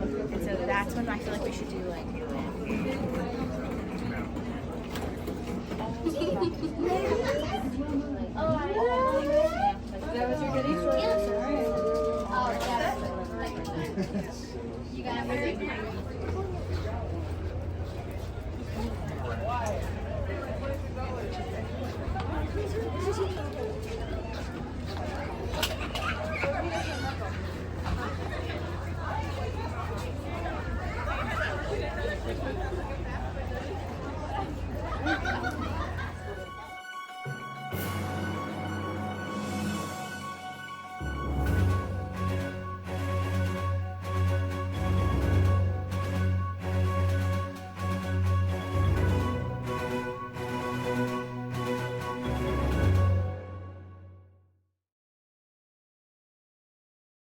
And so that's when I feel like we should do like. That was your goodie store? Oh, yeah. You got everything?